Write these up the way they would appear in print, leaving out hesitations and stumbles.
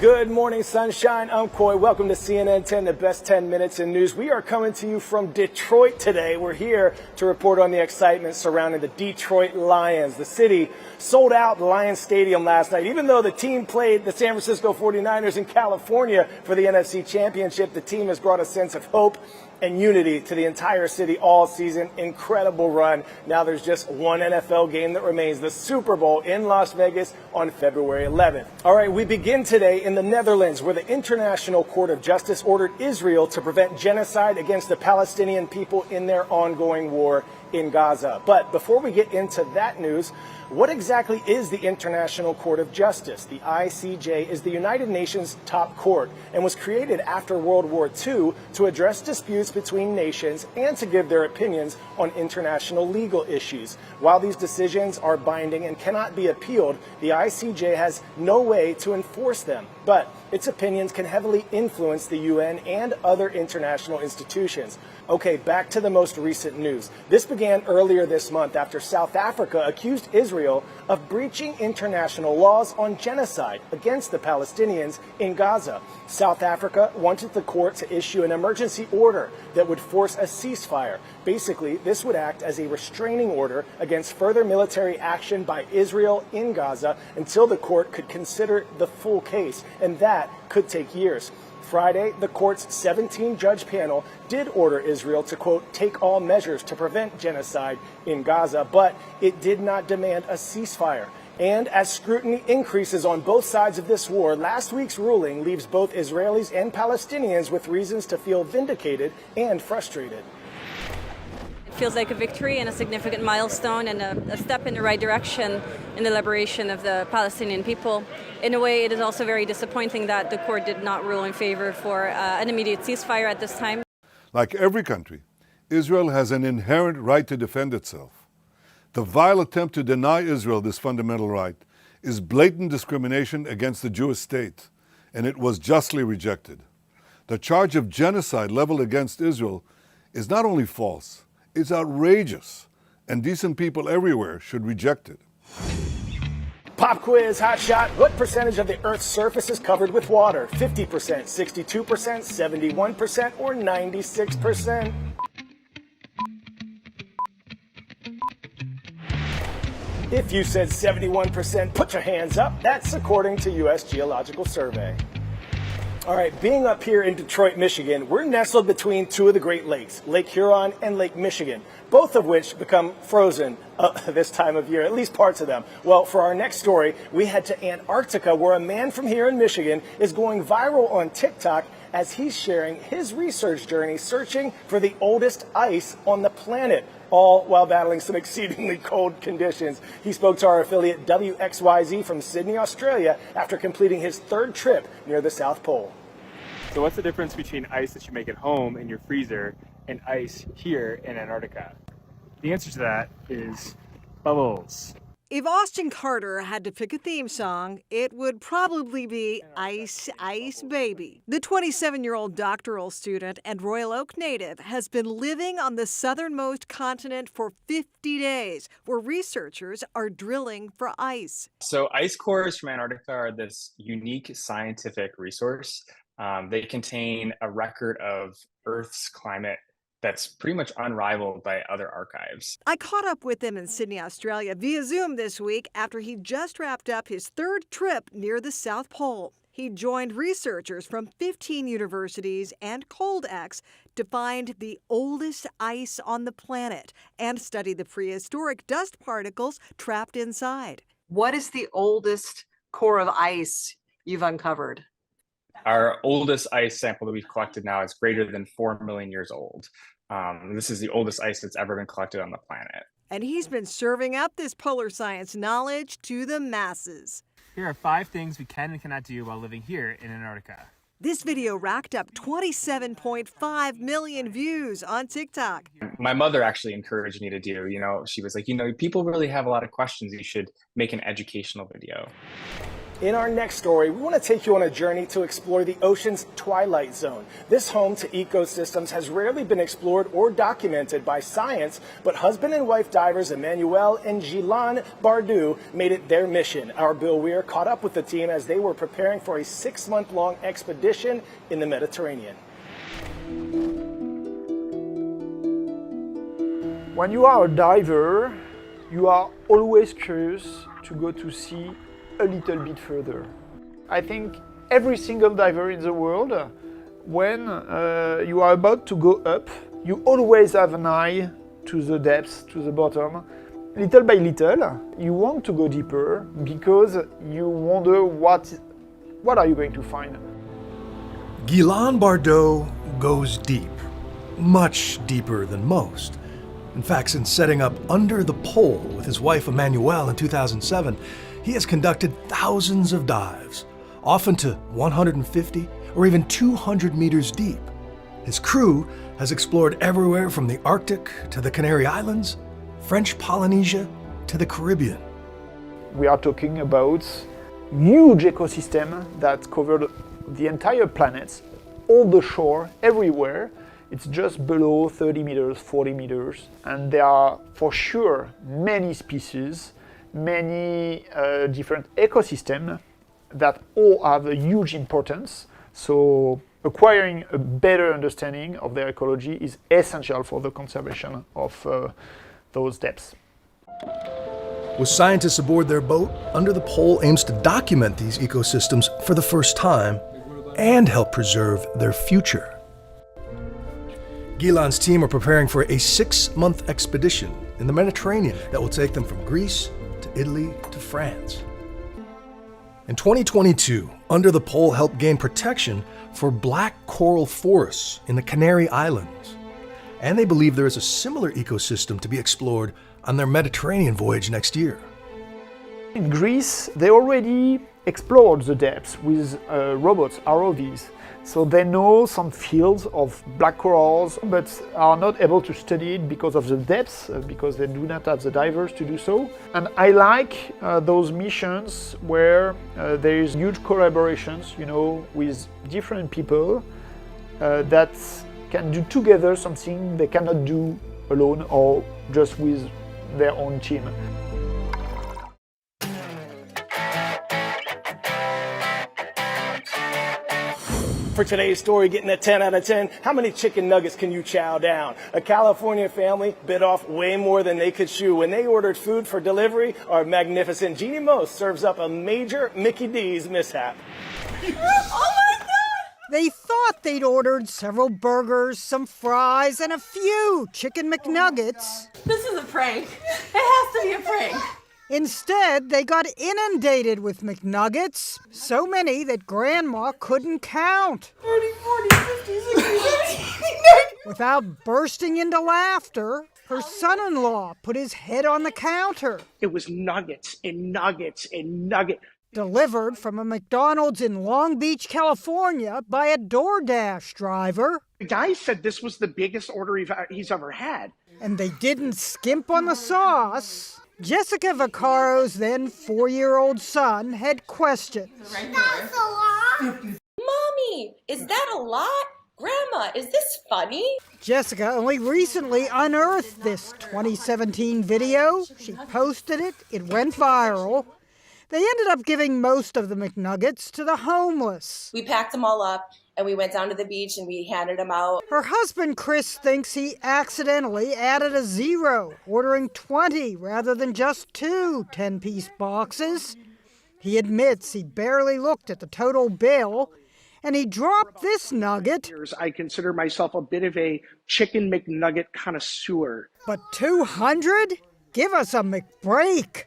Good morning, sunshine. I'm Coy. Welcome to CNN 10, the best 10 minutes in news. We are coming to you from Detroit today. We're here to report on the excitement surrounding the Detroit Lions. The city sold out the Lions Stadium last night. Even though the team played the San Francisco 49ers in California for the NFC Championship, the team has brought a sense of hope and unity to the entire city all season. Incredible run. Now there's just one NFL game that remains, the Super Bowl in Las Vegas on February 11th. All right, we begin today in the Netherlands, where the International Court of Justice ordered Israel to prevent genocide against the Palestinian people in their ongoing war in Gaza. But before we get into that news, what exactly is the International Court of Justice? The ICJ is the United Nations top court and was created after World War II to address disputes between nations and to give their opinions on international legal issues. While these decisions are binding and cannot be appealed, the ICJ has no way to enforce them. But its opinions can heavily influence the UN and other international institutions. Okay, back to the most recent news. This began earlier this month after South Africa accused Israel of breaching international laws on genocide against the Palestinians in Gaza. South Africa wanted the court to issue an emergency order that would force a ceasefire. Basically, this would act as a restraining order against further military action by Israel in Gaza until the court could consider the full case, and that could take years. Friday, the court's 17-judge panel did order Israel to, quote, take all measures to prevent genocide in Gaza, but it did not demand a ceasefire. And as scrutiny increases on both sides of this war, last week's ruling leaves both Israelis and Palestinians with reasons to feel vindicated and frustrated. Feels like a victory and a significant milestone and a step in the right direction in the liberation of the Palestinian people. In a way, it is also very disappointing that the court did not rule in favor for an immediate ceasefire at this time. Like every country, Israel has an inherent right to defend itself. The vile attempt to deny Israel this fundamental right is blatant discrimination against the Jewish state, and it was justly rejected. The charge of genocide leveled against Israel is not only false, it's outrageous, and decent people everywhere should reject it. Pop quiz, hot shot. What percentage of the Earth's surface is covered with water? 50%, 62%, 71%, or 96%? If you said 71%, put your hands up. That's according to U.S. Geological Survey. All right, being up here in Detroit, Michigan, we're nestled between two of the Great Lakes, Lake Huron and Lake Michigan, both of which become frozen this time of year, at least parts of them. Well, for our next story, we head to Antarctica, where a man from here in Michigan is going viral on TikTok as he's sharing his research journey searching for the oldest ice on the planet, all while battling some exceedingly cold conditions. He spoke to our affiliate WXYZ from Sydney, Australia, after completing his third trip near the South Pole. So what's the difference between ice that you make at home in your freezer and ice here in Antarctica? The answer to that is bubbles. If Austin Carter had to pick a theme song, it would probably be Ice, Ice Baby. The 27-year-old doctoral student and Royal Oak native has been living on the southernmost continent for 50 days, where researchers are drilling for ice. So ice cores from Antarctica are this unique scientific resource. They contain a record of Earth's climate that's pretty much unrivaled by other archives. I caught up with him in Sydney, Australia via Zoom this week after he just wrapped up his third trip near the South Pole. He joined researchers from 15 universities and ColdX to find the oldest ice on the planet and study the prehistoric dust particles trapped inside. What is the oldest core of ice you've uncovered? Our oldest ice sample that we've collected now is greater than 4 million years old. This is the oldest ice that's ever been collected on the planet. And he's been serving up this polar science knowledge to the masses. Here are 5 things we can and cannot do while living here in Antarctica. This video racked up 27.5 million views on TikTok. My mother actually encouraged me to do, she was like, people really have a lot of questions. You should make an educational video. In our next story, we want to take you on a journey to explore the ocean's Twilight Zone. This home to ecosystems has rarely been explored or documented by science, but husband and wife divers Emmanuel and Gilan Bardou made it their mission. Our Bill Weir caught up with the team as they were preparing for a 6-month-long expedition in the Mediterranean. When you are a diver, you are always curious to go to sea a little bit further. I think every single diver in the world, when you are about to go up, you always have an eye to the depths, to the bottom. Little by little, you want to go deeper because you wonder what are you going to find. Gilan Bardou goes deep, much deeper than most. In fact, since setting up under the pole with his wife Emmanuel in 2007, he has conducted thousands of dives, often to 150 or even 200 meters deep. His crew has explored everywhere from the Arctic to the Canary Islands, French Polynesia to the Caribbean. We are talking about huge ecosystem that covered the entire planet, all the shore, everywhere. It's just below 30 meters, 40 meters, and there are for sure many species, many different ecosystems that all have a huge importance. So acquiring a better understanding of their ecology is essential for the conservation of those depths. With scientists aboard their boat, Under the Pole aims to document these ecosystems for the first time and help preserve their future. Gilan's team are preparing for a 6-month expedition in the Mediterranean that will take them from Greece to Italy to France. In 2022, Under the Pole helped gain protection for black coral forests in the Canary Islands. And they believe there is a similar ecosystem to be explored on their Mediterranean voyage next year. In Greece, they already explored the depths with robots, ROVs. So they know some fields of black corals, but are not able to study it because of the depths, because they do not have the divers to do so. And I like those missions where there is huge collaborations, with different people that can do together something they cannot do alone or just with their own team. For today's story, getting a 10 out of 10, how many chicken nuggets can you chow down? A California family bit off way more than they could chew. When they ordered food for delivery, our magnificent Jeannie Most serves up a major Mickey D's mishap. Oh my God! They thought they'd ordered several burgers, some fries, and a few chicken McNuggets. This is a prank. It has to be a prank. Instead, they got inundated with McNuggets, so many that Grandma couldn't count. 30, 40, 50, 60, 70. Without bursting into laughter, her son-in-law put his head on the counter. It was nuggets and nuggets and nuggets. Delivered from a McDonald's in Long Beach, California by a DoorDash driver. The guy said this was the biggest order he's ever had. And they didn't skimp on the sauce. Jessica Vaccaro's then 4-year-old son had questions. That's a lot. Mommy, is that a lot? Grandma, is this funny? Jessica only recently unearthed this 2017 video. She posted it. It went viral. They ended up giving most of the McNuggets to the homeless. We packed them all up and we went down to the beach and we handed them out. Her husband, Chris, thinks he accidentally added a 0, ordering 20 rather than just 2 10-piece boxes. He admits he barely looked at the total bill, and he dropped this nugget. I consider myself a bit of a chicken McNugget connoisseur. But 200? Give us a McBreak.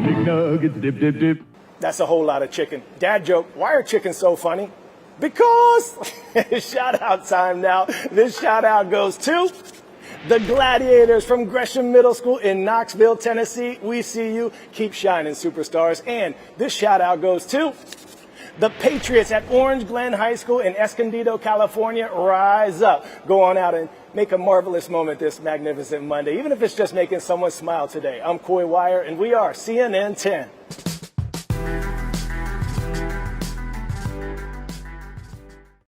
McNuggets, dip, dip, dip. That's a whole lot of chicken. Dad joke, why are chickens so funny? Because, shout out time now. This shout out goes to the Gladiators from Gresham Middle School in Knoxville, Tennessee. We see you. Keep shining, superstars. And this shout out goes to The Patriots at Orange Glen High School in Escondido, California, rise up. Go on out and make a marvelous moment this magnificent Monday, even if it's just making someone smile today. I'm Coy Wire, and we are CNN 10.